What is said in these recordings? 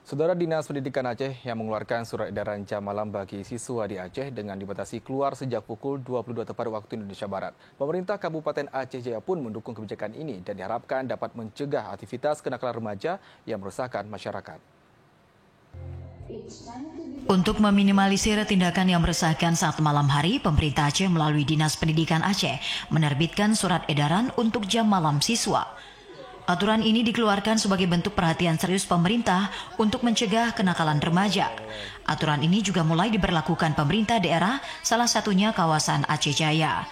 Saudara, Dinas Pendidikan Aceh yang mengeluarkan surat edaran jam malam bagi siswa di Aceh dengan dibatasi keluar sejak pukul 22 tepat waktu Indonesia Barat. Pemerintah Kabupaten Aceh Jaya pun mendukung kebijakan ini dan diharapkan dapat mencegah aktivitas kenakalan remaja yang merusakkan masyarakat. Untuk meminimalisir tindakan yang meresahkan saat malam hari, pemerintah Aceh melalui Dinas Pendidikan Aceh menerbitkan surat edaran untuk jam malam siswa. Aturan ini dikeluarkan sebagai bentuk perhatian serius pemerintah untuk mencegah kenakalan remaja. Aturan ini juga mulai diberlakukan pemerintah daerah, salah satunya kawasan Aceh Jaya.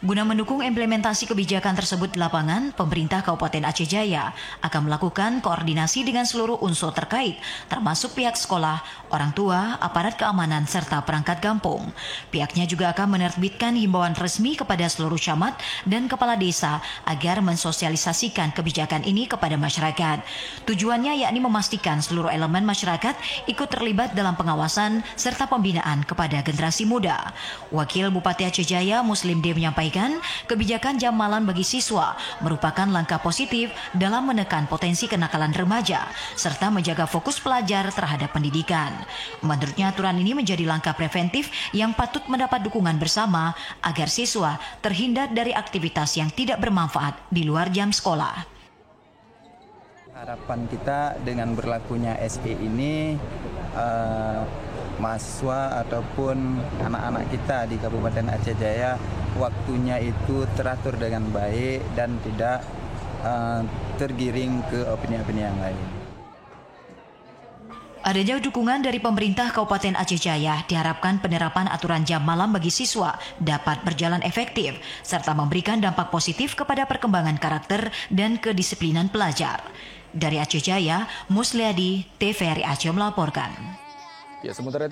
Guna mendukung implementasi kebijakan tersebut di lapangan, pemerintah Kabupaten Aceh Jaya akan melakukan koordinasi dengan seluruh unsur terkait, termasuk pihak sekolah, orang tua, aparat keamanan, serta perangkat kampung. Pihaknya juga akan menerbitkan himbauan resmi kepada seluruh camat dan kepala desa agar mensosialisasikan kebijakan ini kepada masyarakat. Tujuannya yakni memastikan seluruh elemen masyarakat ikut terlibat dalam pengawasan serta pembinaan kepada generasi muda. Wakil Bupati Aceh Jaya, Muslim D, menyampaikan kebijakan jam malam bagi siswa merupakan langkah positif dalam menekan potensi kenakalan remaja serta menjaga fokus pelajar terhadap pendidikan. Menurutnya, aturan ini menjadi langkah preventif yang patut mendapat dukungan bersama agar siswa terhindar dari aktivitas yang tidak bermanfaat di luar jam sekolah. Harapan kita dengan berlakunya SE ini, mahasiswa ataupun anak-anak kita di Kabupaten Aceh Jaya waktunya itu teratur dengan baik dan tidak tergiring ke opini-opini yang lain. Adanya dukungan dari pemerintah Kabupaten Aceh Jaya diharapkan penerapan aturan jam malam bagi siswa dapat berjalan efektif serta memberikan dampak positif kepada perkembangan karakter dan kedisiplinan pelajar. Dari Aceh Jaya, Musliadi, TVRI Aceh melaporkan. Ya, sementara itu